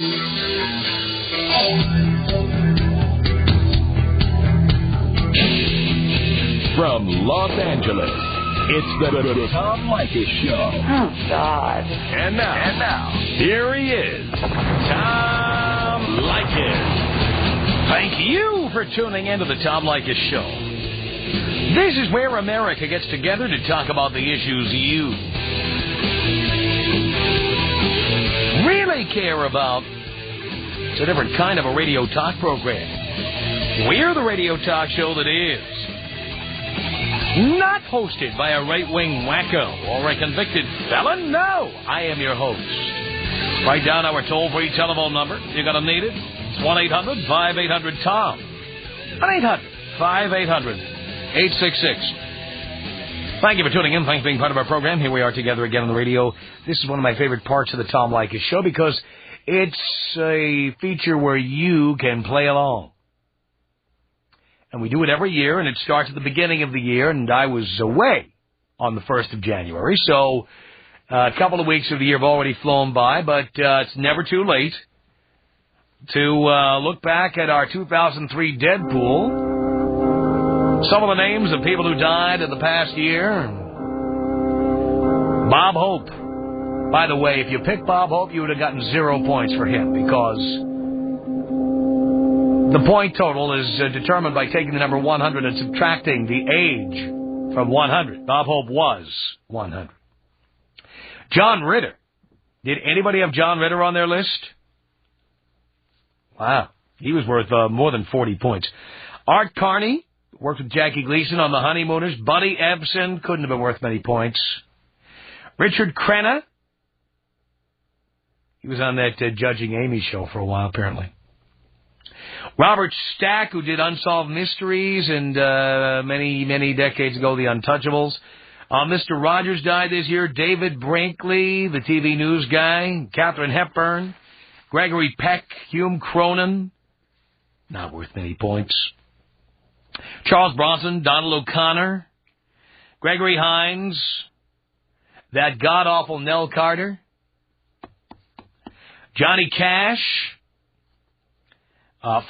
From Los Angeles, it's the Tom Leykis Show. Oh, God. And now, here he is, Tom Leykis. Thank you for tuning into the Tom Leykis Show. This is where America gets together to talk about the issues you really care about. It's a different kind of a radio talk program. We're the radio talk show that is not hosted by a right-wing wacko or a convicted felon. No, I am your host. Write down our toll-free telephone number. You're going to need it. It's 1-800-5800-TOM. 1-800-5800-866. Thank you for tuning in. Thanks for being part of our program. Here we are together again on the radio. This is one of my favorite parts of the Tom Leykis Show because it's a feature where you can play along. And we do it every year, and it starts at the beginning of the year, and I was away on the 1st of January, so a couple of weeks of the year have already flown by, but it's never too late to look back at our 2003 Deadpool, some of the names of people who died in the past year. Bob Hope. By the way, if you picked Bob Hope, you would have gotten 0 points for him, because the point total is determined by taking the number 100 and subtracting the age from 100. Bob Hope was 100. John Ritter. Did anybody have John Ritter on their list? Wow. He was worth more than 40 points. Art Carney worked with Jackie Gleason on The Honeymooners. Buddy Ebsen couldn't have been worth many points. Richard Crenna. He was on that Judging Amy show for a while, apparently. Robert Stack, who did Unsolved Mysteries and many, many decades ago, The Untouchables. Mr. Rogers died this year. David Brinkley, the TV news guy. Katharine Hepburn. Gregory Peck. Hume Cronin. Not worth many points. Charles Bronson. Donald O'Connor. Gregory Hines. That god-awful Nell Carter. Johnny Cash.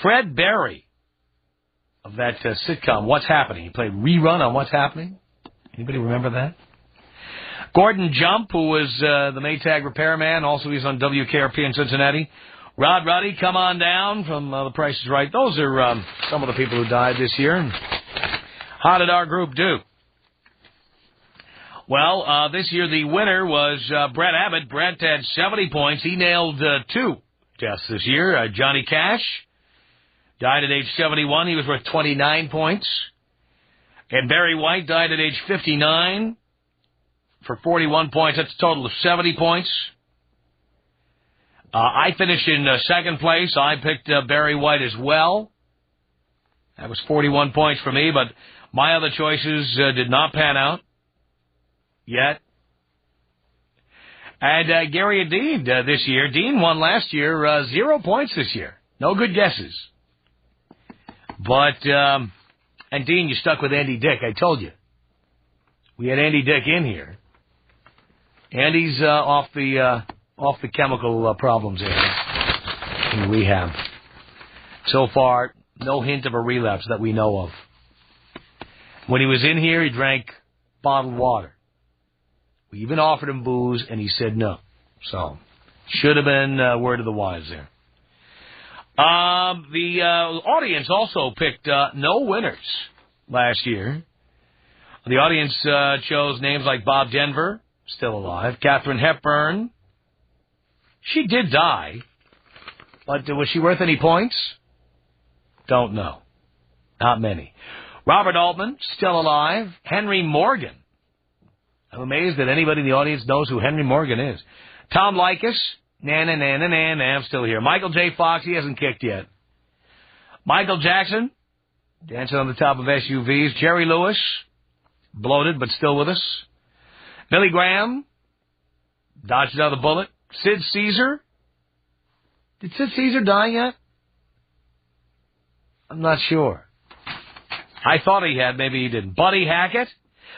Fred Berry of that sitcom, What's Happening. He played Rerun on What's Happening. Anybody remember that? Gordon Jump, who was the Maytag repairman. Also, he's on WKRP in Cincinnati. Rod Ruddy, Come On Down from The Price is Right. Those are some of the people who died this year. And how did our group do? Well, this year the winner was Brett Abbott. Brett had 70 points. He nailed 2 deaths this year. Johnny Cash died at age 71. He was worth 29 points. And Barry White died at age 59 for 41 points. That's a total of 70 points. I finished in second place. I picked Barry White as well. That was 41 points for me, but my other choices did not pan out yet. And Gary and Dean this year. Dean won last year, 0 points this year. No good guesses. But, and Dean, you stuck with Andy Dick, I told you. We had Andy Dick in here. Andy's off the chemical problems there. And we have. So far, no hint of a relapse that we know of. When he was in here, he drank bottled water. We even offered him booze, and he said no. So, should have been word of the wise there. The audience also picked no winners last year. The audience chose names like Bob Denver, still alive. Katharine Hepburn. She did die, but was she worth any points? Don't know. Not many. Robert Altman, still alive. Henry Morgan. I'm amazed that anybody in the audience knows who Henry Morgan is. Tom Leykis. I'm still here. Michael J. Fox, he hasn't kicked yet. Michael Jackson, dancing on the top of SUVs. Jerry Lewis, bloated but still with us. Billy Graham, dodged another bullet. Sid Caesar. Did Sid Caesar die yet? I'm not sure. I thought he had, maybe he didn't. Buddy Hackett.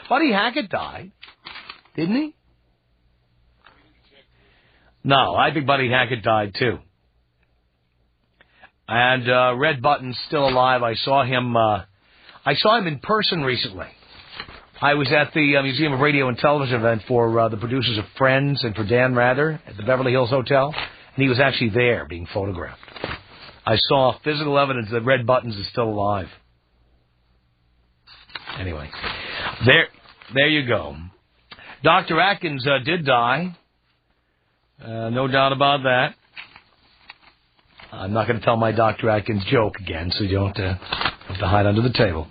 Buddy Hackett died, didn't he? No, I think Buddy Hackett died too. And Red Button's still alive. I saw him in person recently. I was at the Museum of Radio and Television event for the producers of Friends and for Dan Rather at the Beverly Hills Hotel, and he was actually there being photographed. I saw physical evidence that Red Buttons is still alive. Anyway, there you go. Dr. Atkins did die. No doubt about that. I'm not going to tell my Dr. Atkins joke again, so you don't have to hide under the table.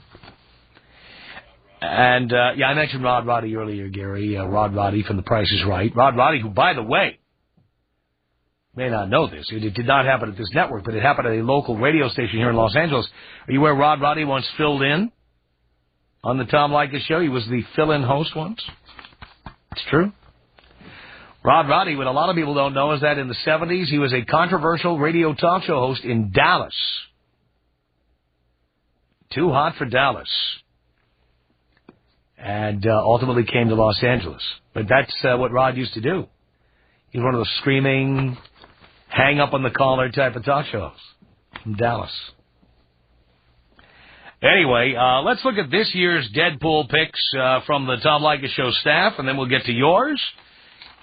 And, I mentioned Rod Roddy earlier, Gary. Rod Roddy from The Price is Right. Rod Roddy, who, by the way, may not know this. It did not happen at this network, but it happened at a local radio station here in Los Angeles. Are you aware Rod Roddy once filled in on the Tom Leykis Show? He was the fill-in host once. It's true. Rod Roddy, what a lot of people don't know is that in the 70s, he was a controversial radio talk show host in Dallas. Too hot for Dallas. And ultimately came to Los Angeles. But that's what Rod used to do. He was one of those screaming, hang-up-on-the-collar type of talk shows from Dallas. Anyway, let's look at this year's Deadpool picks from the Tom Leykis Show staff, and then we'll get to yours,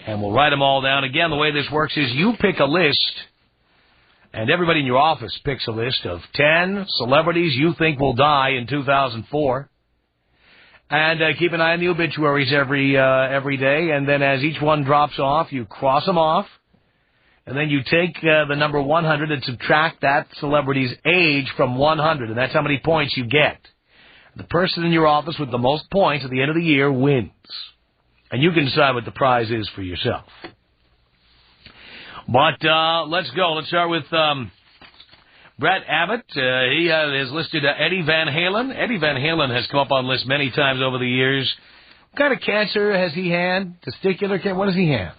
and we'll write them all down. Again, the way this works is you pick a list, and everybody in your office picks a list of 10 celebrities you think will die in 2004. And keep an eye on the obituaries every day, and then as each one drops off, you cross them off, and then you take the number 100 and subtract that celebrity's age from 100, and that's how many points you get. The person in your office with the most points at the end of the year wins. And you can decide what the prize is for yourself. But let's go. Let's start with Brett Abbott. He has listed Eddie Van Halen. Eddie Van Halen has come up on lists many times over the years. What kind of cancer has he had? Testicular cancer? What does he have?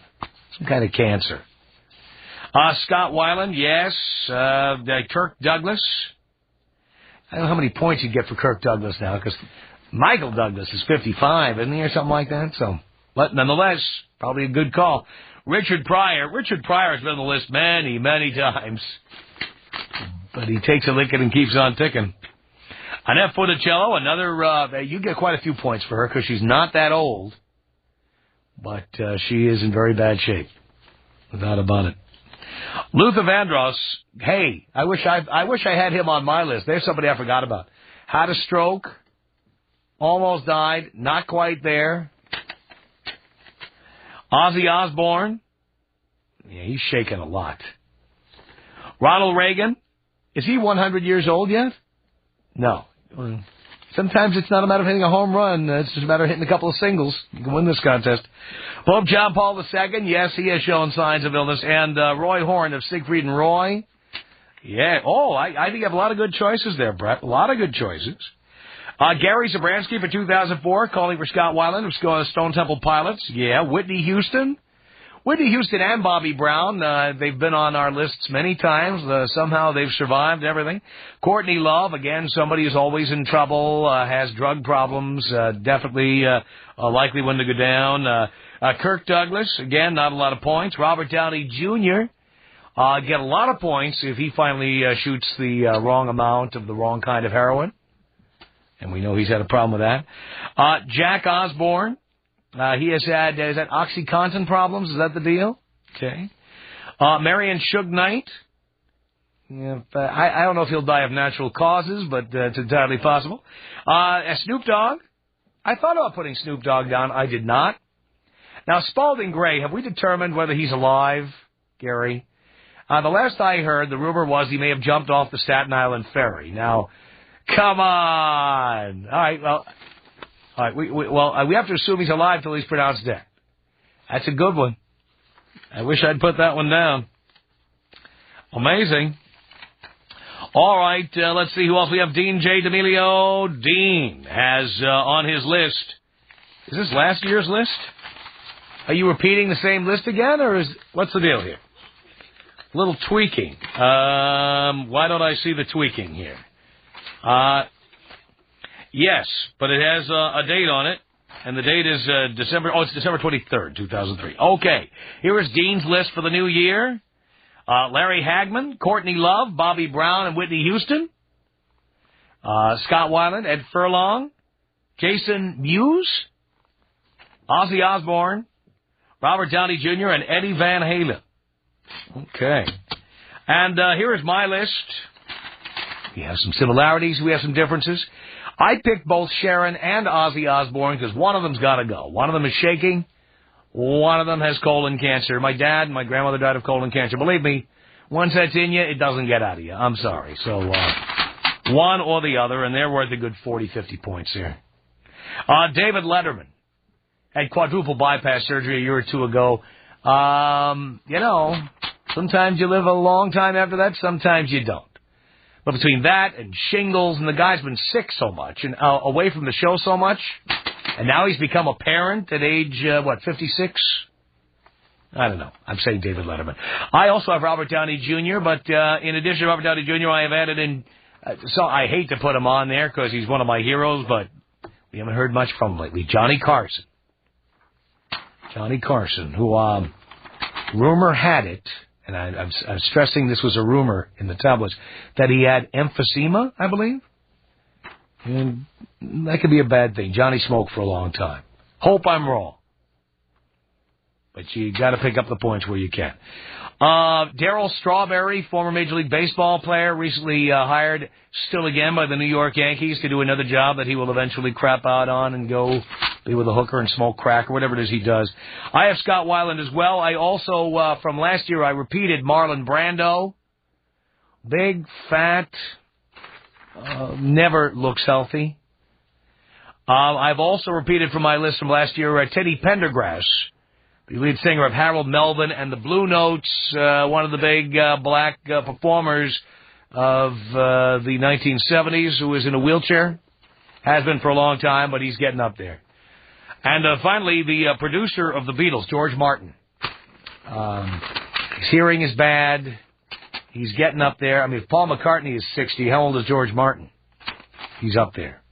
Some kind of cancer. Scott Weiland, yes. Kirk Douglas. I don't know how many points you get for Kirk Douglas now, because Michael Douglas is 55, isn't he, or something like that? So, but nonetheless, probably a good call. Richard Pryor. Richard Pryor has been on the list many, many times. But he takes a licking and keeps on ticking. Annette Funicello, another, you get quite a few points for her because she's not that old. But she is in very bad shape. Without about it. Luther Vandross, hey, I wish I had him on my list. There's somebody I forgot about. Had a stroke. Almost died. Not quite there. Ozzy Osbourne. Yeah, he's shaking a lot. Ronald Reagan. Is he 100 years old yet? No. Sometimes it's not a matter of hitting a home run. It's just a matter of hitting a couple of singles. You can win this contest. Pope John Paul II. Yes, he has shown signs of illness. And Roy Horn of Siegfried and Roy. Yeah. Oh, I think you have a lot of good choices there, Brett. A lot of good choices. Gary Zabransky for 2004, calling for Scott Weiland of Stone Temple Pilots. Yeah. Whitney Houston. Whitney Houston and Bobby Brown, they've been on our lists many times. Somehow they've survived everything. Courtney Love, again, somebody who's always in trouble, has drug problems, definitely a likely one to go down. Kirk Douglas, again, not a lot of points. Robert Downey Jr., get a lot of points if he finally shoots the wrong amount of the wrong kind of heroin. And we know he's had a problem with that. Jack Osborne. He has had, is that OxyContin problems? Is that the deal? Okay. Marion Suge Knight. Yeah, I don't know if he'll die of natural causes, but it's entirely possible. Snoop Dogg. I thought about putting Snoop Dogg down. I did not. Now, Spalding Gray, have we determined whether he's alive, Gary? The last I heard, the rumor was he may have jumped off the Staten Island ferry. Now, come on. All right, well... All right, we have to assume he's alive till he's pronounced dead. That's a good one. I wish I'd put that one down. Amazing. All right, let's see who else we have. Dean J. D'Amelio. Dean has on his list. Is this last year's list? Are you repeating the same list again, or what's the deal here? A little tweaking. Why don't I see the tweaking here? Yes, but it has a date on it, and the date is December 23rd, 2003. Okay, here is Dean's list for the new year. Larry Hagman, Courtney Love, Bobby Brown, and Whitney Houston. Scott Weiland, Ed Furlong, Jason Mewes, Ozzy Osbourne, Robert Downey Jr., and Eddie Van Halen. Okay. And here is my list. We have some similarities. We have some differences. I picked both Sharon and Ozzy Osbourne because one of them's got to go. One of them is shaking. One of them has colon cancer. My dad and my grandmother died of colon cancer. Believe me, once that's in you, it doesn't get out of you. I'm sorry. So one or the other, and they're worth a good 40, 50 points here. David Letterman had quadruple bypass surgery a year or two ago. Sometimes you live a long time after that, sometimes you don't. But between that and shingles, and the guy's been sick so much and away from the show so much, and now he's become a parent at age, 56? I don't know. I'm saying David Letterman. I also have Robert Downey Jr., but in addition to Robert Downey Jr., I have added in, so I hate to put him on there because he's one of my heroes, but we haven't heard much from him lately. Johnny Carson. Johnny Carson, who rumor had it, and I'm stressing this was a rumor in the tabloids, that he had emphysema, I believe. And that could be a bad thing. Johnny smoked for a long time. Hope I'm wrong. But you got to pick up the points where you can. Darryl Strawberry, former Major League Baseball player, recently hired still again by the New York Yankees to do another job that he will eventually crap out on and go be with a hooker and smoke crack or whatever it is he does. I have Scott Weiland as well. I also, from last year, I repeated Marlon Brando. Big, fat, never looks healthy. I've also repeated from my list from last year Teddy Pendergrass, the lead singer of Harold Melvin and the Blue Notes, one of the big black performers of the 1970s, who is in a wheelchair. Has been for a long time, but he's getting up there. And finally, the producer of the Beatles, George Martin. His hearing is bad. He's getting up there. I mean, if Paul McCartney is 60, how old is George Martin? He's up there.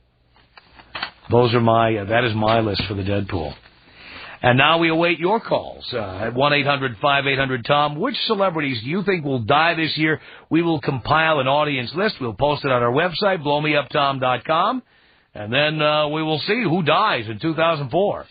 Those are that is my list for the Deadpool. And now we await your calls at 1-800-5800-TOM. Which celebrities do you think will die this year? We will compile an audience list. We'll post it on our website, blowmeuptom.com. And then we will see who dies in 2004.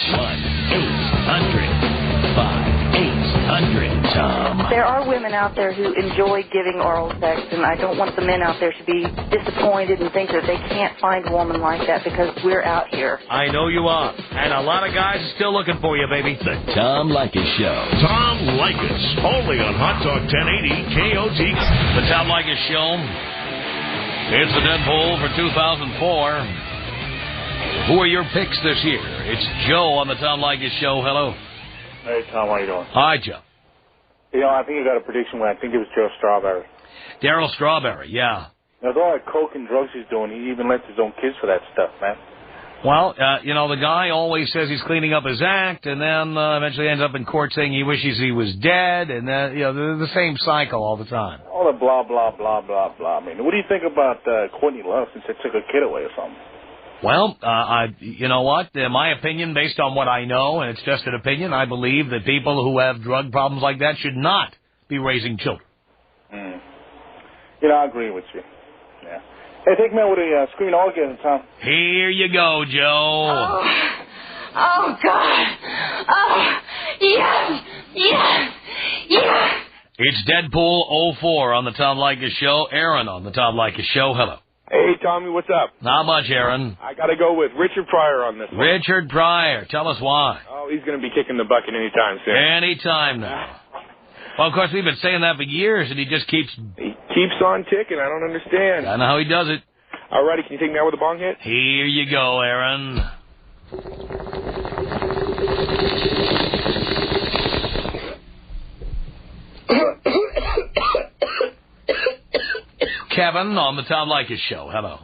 1-800-5800-TOM. There are women out there who enjoy giving oral sex, and I don't want the men out there to be disappointed and think that they can't find a woman like that because we're out here. I know you are. And a lot of guys are still looking for you, baby. The Tom Leykis Show. Tom Leykis. Only on Hot Talk 1080 KOT. The Tom Leykis Show. It's the Deadpool for 2004. Who are your picks this year? It's Joe on the Tom Leykis Show. Hello. Hey, Tom, how you doing? Hi, Joe. I think you got a prediction win. I think it was Joe Strawberry. Darryl Strawberry, yeah. Now, with all that coke and drugs he's doing, he even lets his own kids for that stuff, man. Well, the guy always says he's cleaning up his act, and then eventually ends up in court saying he wishes he was dead, and the same cycle all the time. All the blah, blah, blah, blah, blah. I mean, what do you think about Courtney Love since they took a kid away or something? Well, you know what? In my opinion, based on what I know, and it's just an opinion, I believe that people who have drug problems like that should not be raising children. I agree with you. Yeah. Hey, take me out with a screen orgasm, Tom. Here you go, Joe. Oh God. Oh, yes, yes, yes. It's Deadpool 04 on the Tom Leykis Show. Aaron on the Tom Leykis Show. Hello. Hey, Tommy, what's up? Not much, Aaron. I got to go with Richard Pryor on this one. Richard Pryor. Tell us why. Oh, he's going to be kicking the bucket anytime soon. Anytime now. Well, of course, we've been saying that for years, and he just keeps... He keeps on ticking. I don't understand. I know how he does it. All righty, can you take me out with a bong hit? Here you go, Aaron. Kevin on the Tom Leykis Show. Hello.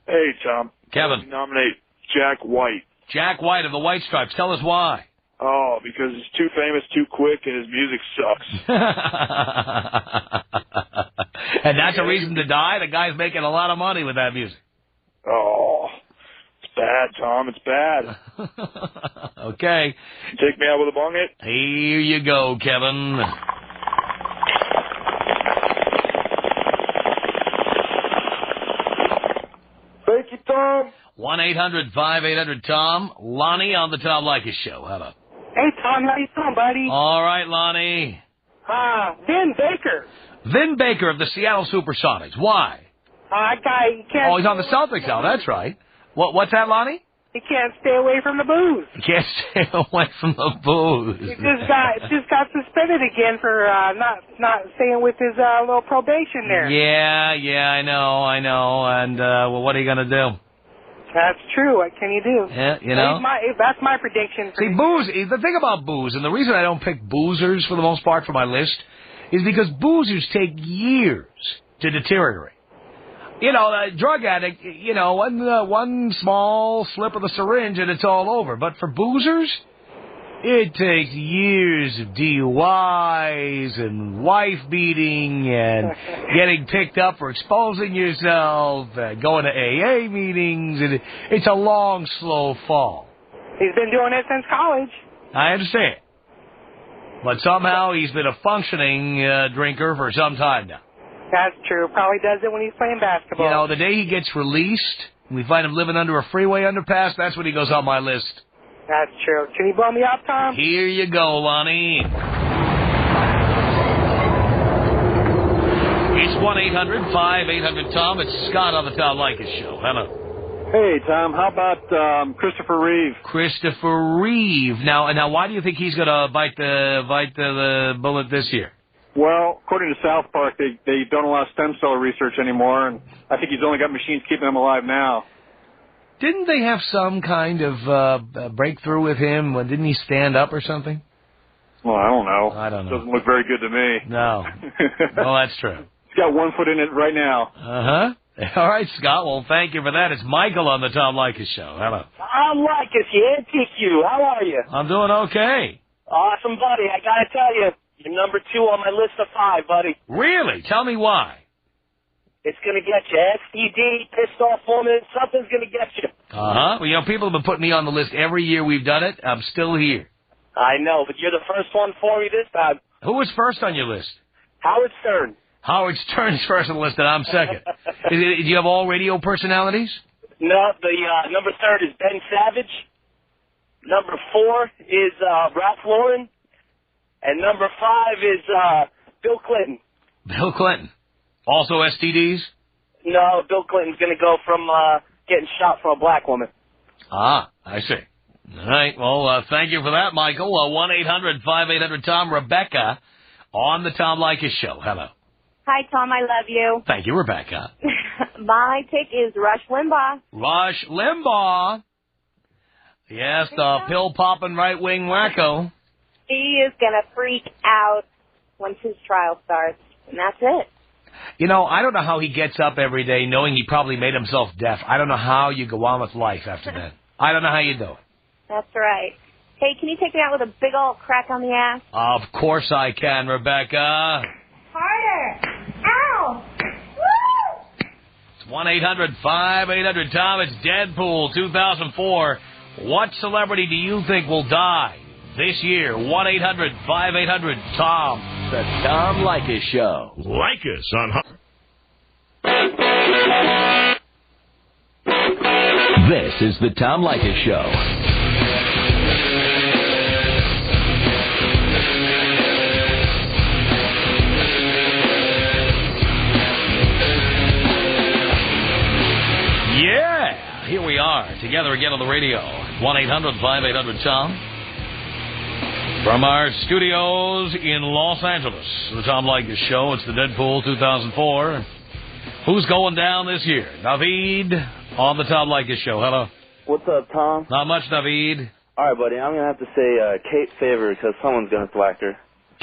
Hey, Tom. Kevin. Nominate Jack White. Jack White of the White Stripes. Tell us why. Oh, because he's too famous, too quick, and his music sucks. And that's a reason to die? The guy's making a lot of money with that music. Oh, it's bad, Tom. It's bad. Okay. Take me out with a bong hit? Here you go, Kevin. Tom. 1-800-5800-TOM. Lonnie on the Tom Leykis Show. Hello. Hey, Tom, how you doing, buddy? All right, Lonnie. Vin Baker. Vin Baker of the Seattle Supersonics. Why? That guy, he can't... Oh, he's on the Celtics now. That's right. What's that, Lonnie? He can't stay away from the booze. He can't stay away from the booze. He just got suspended again for not staying with his little probation there. Yeah, I know. And, well, what are you going to do? That's true. What can you do? Yeah, you know. That's my prediction. See, booze, the thing about booze, and the reason I don't pick boozers for the most part for my list, is because boozers take years to deteriorate. You know, a drug addict, you know, one small slip of the syringe and it's all over. But for boozers, it takes years of DUIs and wife beating and getting picked up for exposing yourself, going to AA meetings, and it's a long, slow fall. He's been doing it since college. I understand. But somehow he's been a functioning drinker for some time now. That's true. Probably does it when he's playing basketball. You know, the day he gets released, and we find him living under a freeway underpass, that's when he goes on my list. That's true. Can you blow me up, Tom? Here you go, Lonnie. It's 1-800-5800-TOM. It's Scott on the Tom Leykis Show. Hello. Hey, Tom. How about Christopher Reeve? Christopher Reeve. Now, why do you think he's going to bite the bullet this year? Well, according to South Park, they don't allow stem cell research anymore, and I think he's only got machines keeping him alive now. Didn't they have some kind of breakthrough with him? Didn't he stand up or something? Well, I don't know. I don't know. Doesn't look very good to me. No. Well, that's true. He's got 1 foot in it right now. Uh-huh. All right, Scott. Well, thank you for that. It's Michael on the Tom Leykis Show. Hello. Tom Leykis, you antique you. How are you? I'm doing okay. Awesome, buddy. I got to tell you, you're number 2 on my list of 5, buddy. Really? Tell me why. It's going to get you. STD, pissed off woman, something's going to get you. Uh-huh. Well, you know, people have been putting me on the list every year we've done it. I'm still here. I know, but you're the first one for me this time. Who was first on your list? Howard Stern. Howard Stern's first on the list, and I'm second. Do you have all radio personalities? No, the number 3 is Ben Savage. Number 4 is Ralph Lauren. And number 5 is Bill Clinton. Bill Clinton. Also STDs? No, Bill Clinton's going to go from getting shot from a black woman. Ah, I see. All right. Well, thank you for that, Michael. 1-800-5800-TOM. Rebecca on the Tom Leykis Show. Hello. Hi, Tom. I love you. Thank you, Rebecca. My pick is Rush Limbaugh. Rush Limbaugh. Yes, the pill-popping right-wing wacko. He is going to freak out once his trial starts, and that's it. You know, I don't know how he gets up every day knowing he probably made himself deaf. I don't know how you go on with life after that. I don't know how you do it. That's right. Hey, can you take me out with a big old crack on the ass? Of course I can, Rebecca. Harder. Ow. Woo! It's 1-800-5800-TOM. It's Deadpool 2004. What celebrity do you think will die this year? 1-800-5800-TOM. The Tom Leykis Show. Like us on... This is the Tom Leykis Show. Yeah, here we are, together again on the radio. 1-800-5800-TOM. From our studios in Los Angeles, the Tom Leykis Show. It's the Deadpool 2004. Who's going down this year? Naveed on the Tom Leykis Show. Hello. What's up, Tom? Not much, Naveed. All right, buddy. I'm going to have to say Kate Faber because someone's going to thwack her.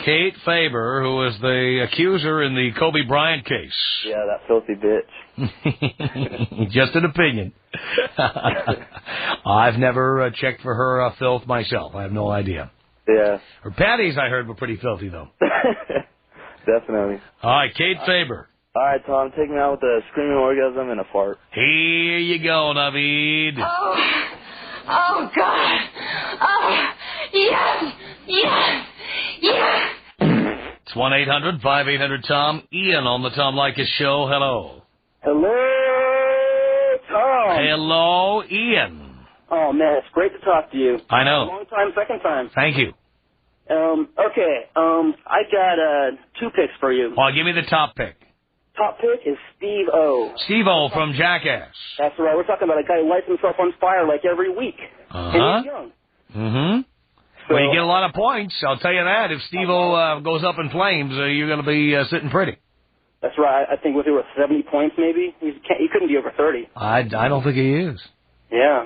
Kate Faber, who is the accuser in the Kobe Bryant case. Yeah, that filthy bitch. Just an opinion. I've never checked for her filth myself. I have no idea. Yeah. Her panties, I heard, were pretty filthy, though. Definitely. All right, Kate Faber. All right, Tom, take me out with a screaming orgasm and a fart. Here you go, Naveed. Oh, God. Oh, yes, yes, yes. It's 1-800-5800-TOM. Ian on the Tom Leykis Show. Hello. Hello, Tom. Tom. Hello, Ian. Oh, man, it's great to talk to you. I know. Long time, second time. Thank you. I got 2 picks for you. Well, give me the top pick. Top pick is Steve-O. Steve-O from Jackass. That's right. We're talking about a guy who lights himself on fire like every week. And he's young. Mm-hmm. So, well, you get a lot of points. I'll tell you that. If Steve-O goes up in flames, you're going to be sitting pretty. That's right. I think there were 70 points maybe. He couldn't be over 30. I don't think he is. Yeah.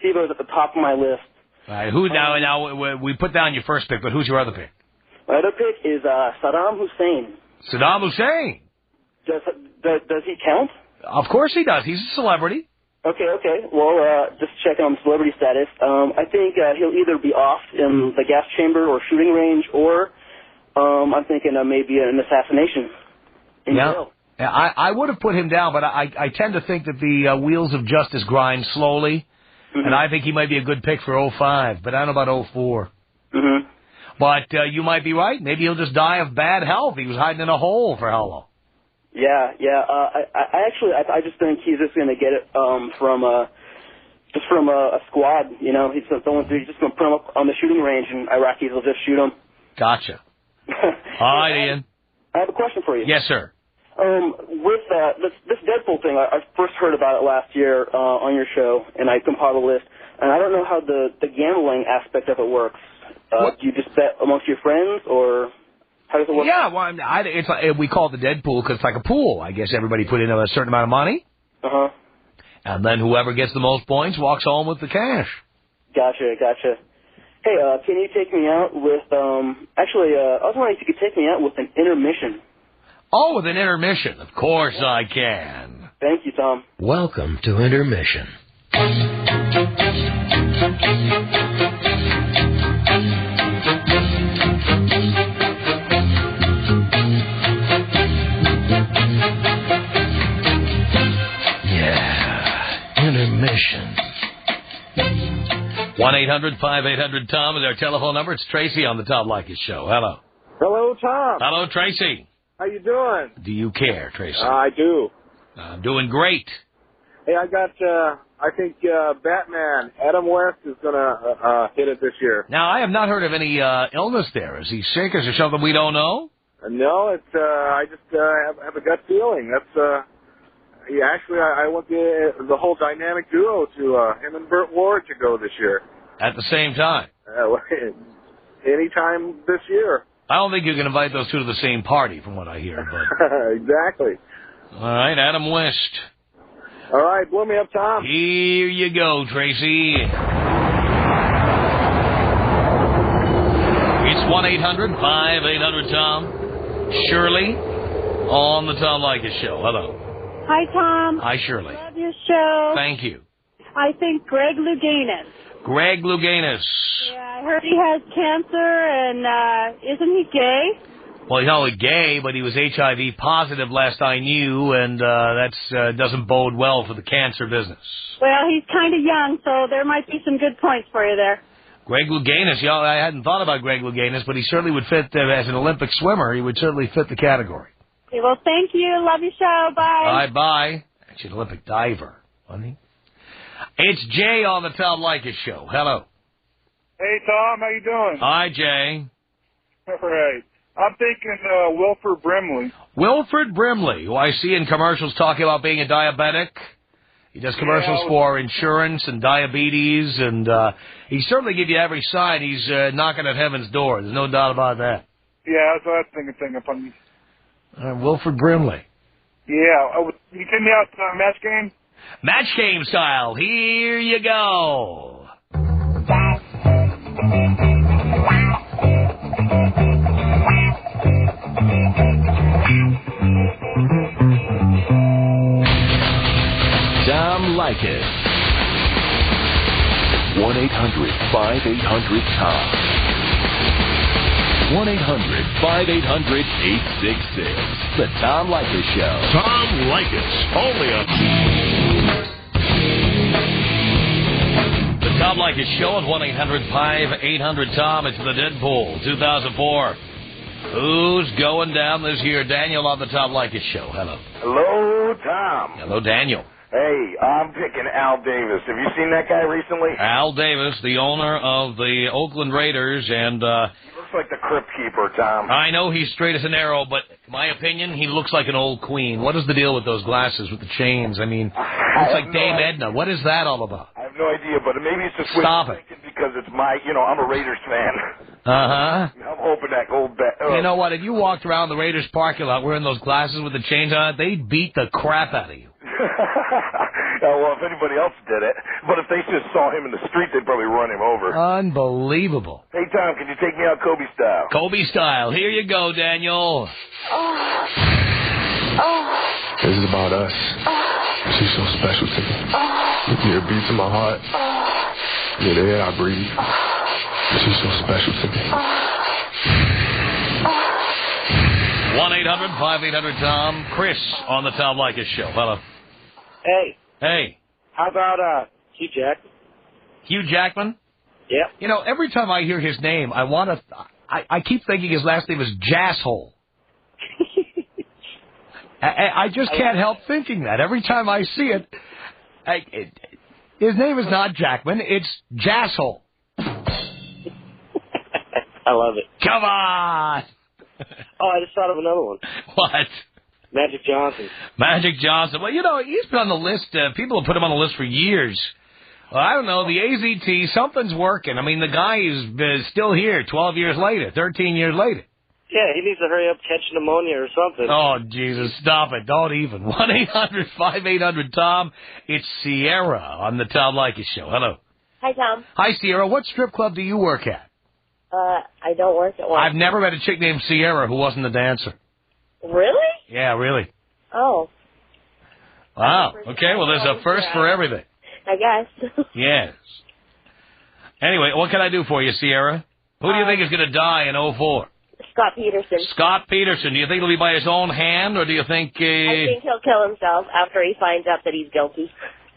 Steve-O's at the top of my list. All right. Who now? We put down your first pick, but who's your other pick? My other pick is Saddam Hussein. Saddam Hussein. Does he count? Of course he does. He's a celebrity. Okay. Well, just checking on celebrity status. I think he'll either be off in the gas chamber or shooting range, or I'm thinking maybe an assassination in jail. Yeah, I would have put him down, but I tend to think that the wheels of justice grind slowly, and I think he might be a good pick for 05, but I don't know about 04. Mm-hmm. But you might be right. Maybe he'll just die of bad health. He was hiding in a hole for how long? Yeah. I just think he's just going to get it from a squad. You know, he's just going to put him up on the shooting range, and Iraqis will just shoot him. Gotcha. All right, Ian. I have a question for you. Yes, sir. With this Deadpool thing, I first heard about it last year on your show, and I compiled a list. And I don't know how the gambling aspect of it works. Do you just bet amongst your friends, or how does it work? Yeah, well, it's like, we call it the Deadpool because it's like a pool. I guess everybody put in a certain amount of money. Uh-huh. And then whoever gets the most points walks home with the cash. Gotcha. Hey, can you take me out with, I was wondering if you could take me out with an intermission. Oh, with an intermission. Of course I can. Thank you, Tom. Welcome to Intermission. Intermission. 1-800-5800-TOM is our telephone number. It's Tracy on the Tom Leykis Show. Hello. Hello, Tom. Hello, Tracy. How you doing? Do you care, Tracy? I do. I'm doing great. Hey, I got, I think Batman, Adam West, is going to hit it this year. Now, I have not heard of any illness there. Is he sick? Is there something we don't know? No, it's, I just have a gut feeling. That's, actually, I want the whole dynamic duo to him and Burt Ward to go this year. At the same time? Anytime this year. I don't think you can invite those two to the same party, from what I hear. But exactly. All right, Adam West. All right, blow me up, Tom. Here you go, Tracy. It's 1-800-5800-TOM. Shirley on the Tom Leykis Show. Hello. Hi, Tom. Hi, Shirley. Love your show. Thank you. I think Greg Louganis. Greg Louganis. Yeah, I heard he has cancer, and isn't he gay? Well, he's not only gay, but he was HIV positive last I knew, and that doesn't bode well for the cancer business. Well, he's kind of young, so there might be some good points for you there. Greg Louganis, I hadn't thought about Greg Louganis, but he certainly would fit, as an Olympic swimmer, he would certainly fit the category. Okay, well, thank you. Love your show. Bye. Bye. Actually, an Olympic diver, wasn't he? It's Jay on the Tom Leykis Show. Hello. Hey, Tom. How you doing? Hi, Jay. All right. I'm thinking Wilford Brimley. Wilford Brimley, who I see in commercials talking about being a diabetic. He does commercials for insurance and diabetes, and he certainly give you every sign he's knocking at heaven's door. There's no doubt about that. Yeah, that's what I was thinking. Wilford Brimley. Yeah. You take me out to match game? Match game style. Here you go. Tom Leykis. 1-800-5800-TOM. 1-800-5800-866. The Tom Leykis Show. Tom Leykis. Only on The Tom Leykis Show at 1-800-5800-TOM. It's the Deadpool 2004. Who's going down this year? Daniel on the Tom Leykis Show. Hello. Hello, Tom. Hello, Daniel. Hey, I'm picking Al Davis. Have you seen that guy recently? Al Davis, the owner of the Oakland Raiders, and he looks like the Crypt Keeper, Tom. I know he's straight as an arrow, but in my opinion, he looks like an old queen. What is the deal with those glasses with the chains? I mean, looks like Dame Edna. What is that all about? I have no idea, but maybe it's just Stop it. Because it's I'm a Raiders fan. Uh-huh. I'm hoping that gold bet. You know what? If you walked around the Raiders parking lot wearing those glasses with the chains on it, they'd beat the crap out of you. Well, if anybody else did it. But if they just saw him in the street, they'd probably run him over. Unbelievable. Hey, Tom, can you take me out Kobe style? Kobe style. Here you go, Daniel. This is about us. She's so special to me. You're a beat to my heart. You're the air I breathe. She's so special to me. 1-800-5800-TOM. Chris on the Tom Leykis Show. Hello. Hey. Hey. How about Hugh Jackman? Hugh Jackman? Yep. You know, every time I hear his name, I keep thinking his last name is Jasshole. I just can't help thinking that. Every time I see it, his name is not Jackman, it's Jasshole. I love it. Come on! Oh, I just thought of another one. What? Magic Johnson. Magic Johnson. Well, you know, he's been on the list. People have put him on the list for years. Well, I don't know. The AZT, something's working. I mean, the guy is still here 12 years later, 13 years later. Yeah, he needs to hurry up, catch pneumonia or something. Oh, Jesus, stop it. Don't even. 1-800-5800-TOM. It's Sierra on the Tom Leykis Show. Hello. Hi, Tom. Hi, Sierra. What strip club do you work at? I don't work at one. I've never met a chick named Sierra who wasn't a dancer. Really? Yeah, really. Oh. Wow. Okay, well, there's a first for everything. I guess. Yes. Anyway, what can I do for you, Sierra? Who do you think is going to die in 04? Scott Peterson. Scott Peterson. Do you think it'll be by his own hand, or do you think... I think he'll kill himself after he finds out that he's guilty.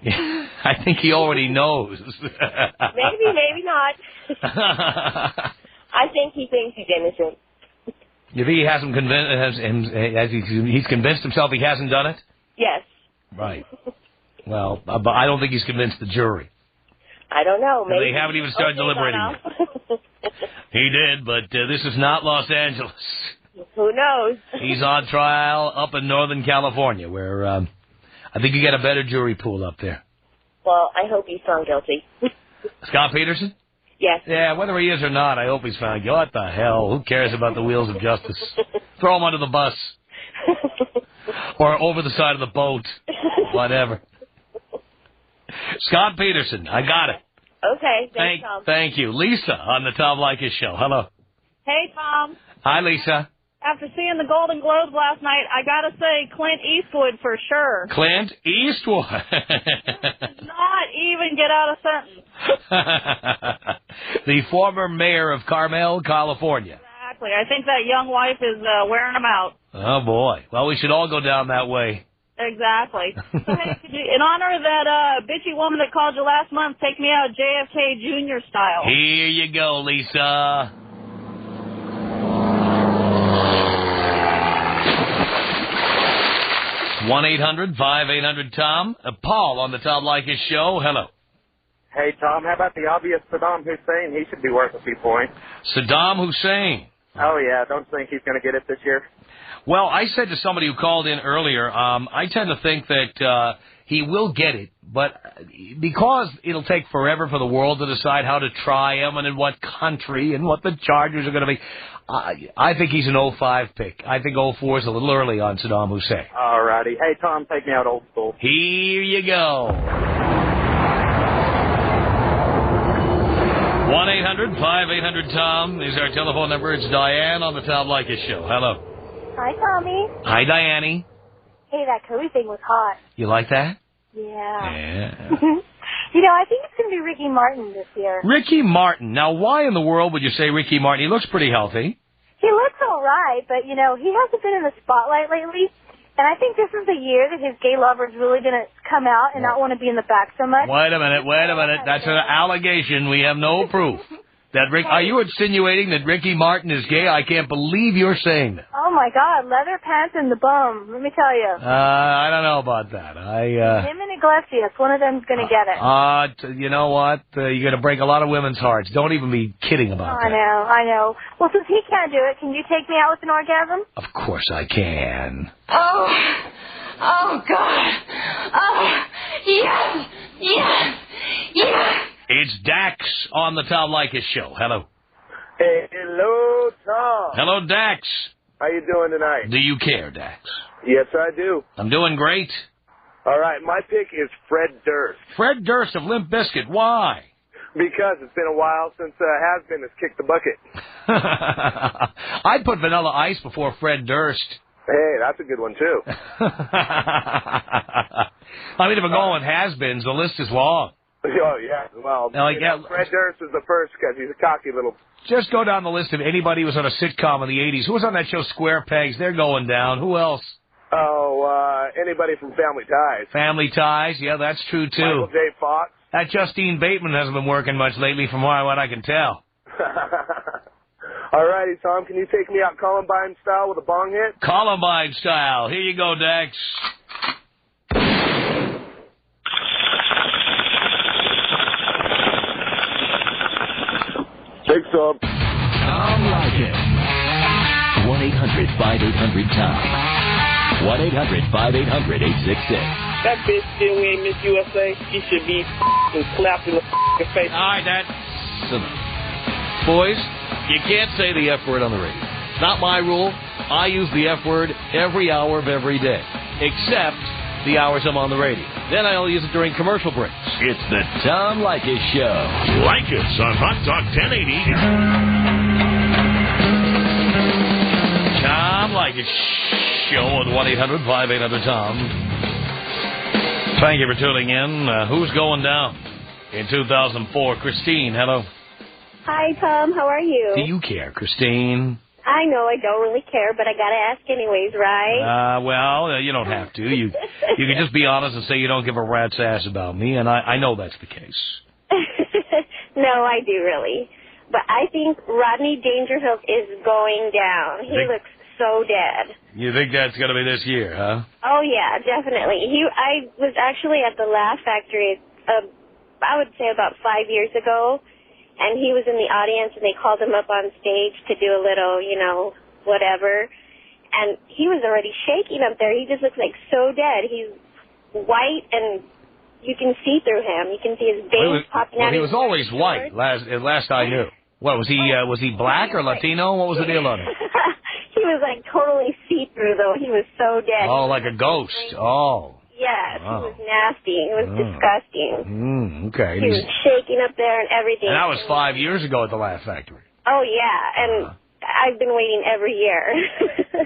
I think he already knows. Maybe not. I think he thinks he's innocent. You think he hasn't he's convinced himself he hasn't done it? Yes. Right. Well, but I don't think he's convinced the jury. I don't know. Maybe they haven't even started deliberating yet. He did, but this is not Los Angeles. Who knows? He's on trial up in Northern California, where I think you get a better jury pool up there. Well, I hope he's found guilty. Scott Peterson? Yes. Yeah, whether he is or not, I hope he's found guilty. What the hell? Who cares about the wheels of justice? Throw him under the bus. Or over the side of the boat. Whatever. Scott Peterson, I got it. Okay, thanks, Tom. Thank you. Lisa on the Tom Leykis Show. Hello. Hey, Tom. Hi, Lisa. After seeing the Golden Globes last night, I gotta say Clint Eastwood for sure. Clint Eastwood. Not even get out a sentence. The former mayor of Carmel, California. Exactly. I think that young wife is wearing him out. Oh, boy. Well, we should all go down that way. Exactly. So, hey, could you, in honor of that bitchy woman that called you last month, take me out JFK Jr. style. Here you go, Lisa. One 800-5800-TOM. Paul on the Tom Leykis Show. Hello. Hey, Tom, how about the obvious Saddam Hussein? He should be worth a few points. Saddam Hussein. Oh, yeah. Don't think he's going to get it this year? Well, I said to somebody who called in earlier, I tend to think that he will get it, but because it'll take forever for the world to decide how to try him and in what country and what the charges are going to be, I think he's an 05 pick. I think 04 is a little early on Saddam Hussein. All righty. Hey, Tom, take me out old school. Here you go. 1-800-5800-TOM is our telephone number. It's Diane on the Tom Leykis Show. Hello. Hi, Tommy. Hi, Diane. Hey, that Kobe thing was hot. You like that? Yeah. Yeah. You know, I think it's going to be Ricky Martin this year. Ricky Martin. Now, why in the world would you say Ricky Martin? He looks pretty healthy. He looks all right, but, you know, he hasn't been in the spotlight lately. And I think this is the year that his gay lover's really going to come out and not want to be in the back so much. Wait a minute. That's an allegation. We have no proof. Are you insinuating that Ricky Martin is gay? I can't believe you're saying that. Oh, my God. Leather pants and the bum. Let me tell you. I don't know about that. Him and Iglesias. One of them's going to get it. You know what? You're going to break a lot of women's hearts. Don't even be kidding about that. I know. Well, since he can't do it, can you take me out with an orgasm? Of course I can. Oh, God. Oh, yes, yes, yes. It's Dax on the Tom Leykis Show. Hello. Hey, hello, Tom. Hello, Dax. How you doing tonight? Do you care, Dax? Yes, I do. I'm doing great. All right, my pick is Fred Durst. Fred Durst of Limp Bizkit. Why? Because it's been a while since Has-Been has kicked the bucket. I'd put Vanilla Ice before Fred Durst. Hey, that's a good one, too. I mean, if we're going with Has-Beens, the list is long. Oh, yeah. Well, Fred Durst is the first because he's a cocky little... Just go down the list of anybody who was on a sitcom in the 80s. Who was on that show, Square Pegs? They're going down. Who else? Oh, anybody from Family Ties. Family Ties, yeah, that's true, too. Michael J. Fox. That Justine Bateman hasn't been working much lately from what I can tell. All righty, Tom, can you take me out Columbine style with a bong hit? Columbine style. Here you go, Dax. Thanks, Tom. Tom Leykis. 1-800-5800-TOM. 1-800-5800-866. That bitch still ain't Miss USA. She should be slapped in the face. All right, that's enough. Boys, you can't say the F word on the radio. It's not my rule. I use the F word every hour of every day, except the hours I'm on the radio. Then I'll use it during commercial breaks. It's the Tom Leykis Show. Like us on Hot Talk 1080. Tom Leykis Show at 1-800-5800-TOM. Thank you for tuning in. Who's going down in 2004? Christine, hello. Hi, Tom. How are you? Do you care, Christine? I know I don't really care, but I got to ask anyways, right? Well, you don't have to. You can just be honest and say you don't give a rat's ass about me, and I know that's the case. No, I do really. But I think Rodney Dangerfield is going down. He looks so dead. You think that's going to be this year, huh? Oh, yeah, definitely. I was actually at the Laugh Factory, I would say about 5 years ago, and he was in the audience, and they called him up on stage to do a little, whatever. And he was already shaking up there. He just looks like so dead. He's white, and you can see through him. You can see his veins popping out. Well, he was always white, last I knew. What, was he black or Latino? What was the deal on him? He was, totally see-through, though. He was so dead. Oh, like a ghost. Oh. Yes, He was nasty. It was disgusting. Okay. He was shaking up there and everything. And that was 5 years ago at the Laugh Factory. Oh, yeah, and I've been waiting every year.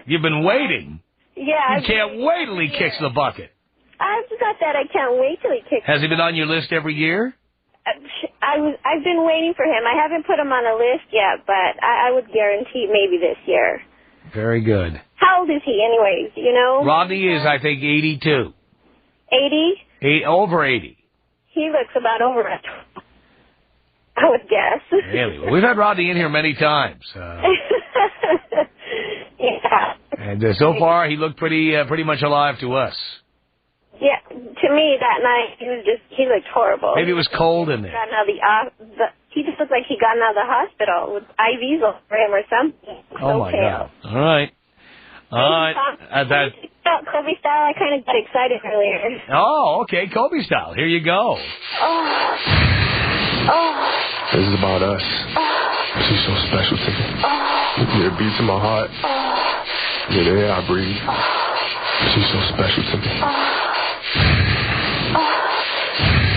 You've been waiting? Yeah. You can't wait till he kicks the bucket. It's not that I can't wait till he kicks. Has he been on your list every year? I've been waiting for him. I haven't put him on a list yet, but I would guarantee maybe this year. Very good. How old is he anyways, Rodney is, I think, 82. 80? Over 80. He looks about over it, I would guess. Really? Well, we've had Rodney in here many times. Yeah. And so far, he looked pretty much alive to us. Yeah, to me that night he looked horrible. Maybe it was cold in there. He just looked like he got out of the hospital with IVs over him or something. Oh my God! All right. Kobe style. I kind of got excited earlier. Oh, okay, Kobe style. Here you go. This is about us. She's so special to me. Yeah, it beats in my heart. Yeah, the air I breathe. She's so special to me.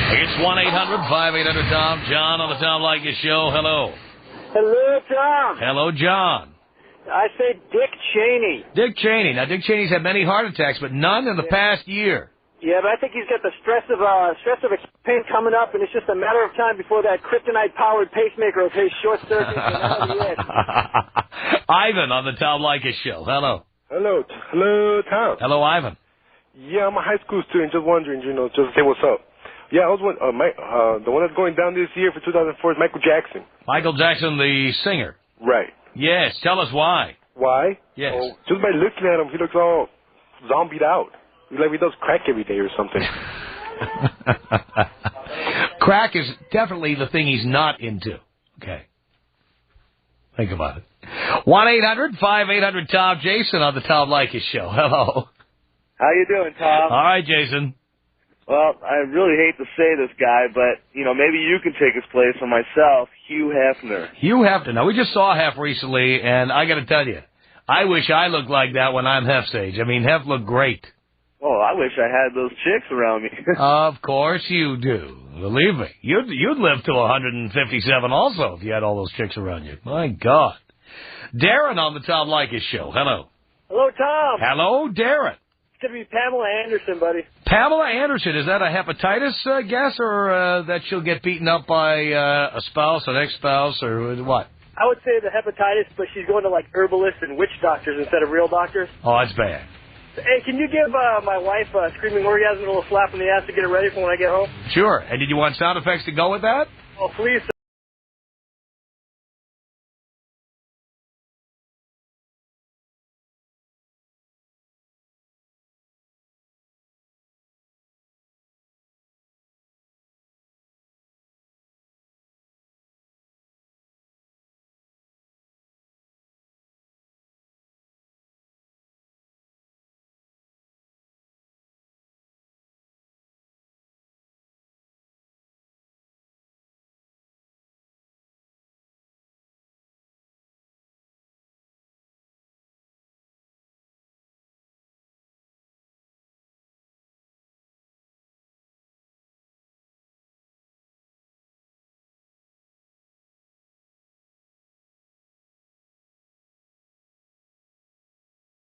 It's 1-800-5800-TOM. John on the Tom Leykis Show. Hello. Hello, Tom. Hello, John. I say Dick Cheney. Dick Cheney. Now, Dick Cheney's had many heart attacks, but none in the past year. Yeah, but I think he's got the stress of a campaign coming up, and it's just a matter of time before that kryptonite-powered pacemaker of his short circuit. Ivan on the Tom Leykis Show. Hello. Hello, Tom. Hello, Ivan. Yeah, I'm a high school student. Just wondering, just say what's up. Yeah, I was one. The one that's going down this year for 2004 is Michael Jackson. Michael Jackson, the singer. Right. Yes. Tell us why. Why? Yes. Oh, just by looking at him, he looks all zombied out. He's like he does crack every day or something. Crack is definitely the thing he's not into. Okay. Think about it. 1-800-5800-TOM. Jason on the Tom Leykis Show. Hello. How you doing, Tom? All right, Jason. Well, I really hate to say this guy, but, maybe you can take his place for myself, Hugh Hefner. Hugh Hefner. Now, we just saw Hef recently, and I got to tell you, I wish I looked like that when I'm Hef's age. I mean, Hef looked great. Oh, I wish I had those chicks around me. Of course you do. Believe me. You'd live to 157 also if you had all those chicks around you. My God. Darren on the Tom Leykis Show. Hello. Hello, Tom. Hello, Darren. It's going to be Pamela Anderson, buddy. Pamela Anderson. Is that a hepatitis guess or that she'll get beaten up by a spouse, an ex-spouse, or what? I would say the hepatitis, but she's going to, herbalists and witch doctors instead of real doctors. Oh, that's bad. Hey, can you give my wife a screaming orgasm and a little slap in the ass to get her ready for when I get home? Sure. And did you want sound effects to go with that? Oh, please.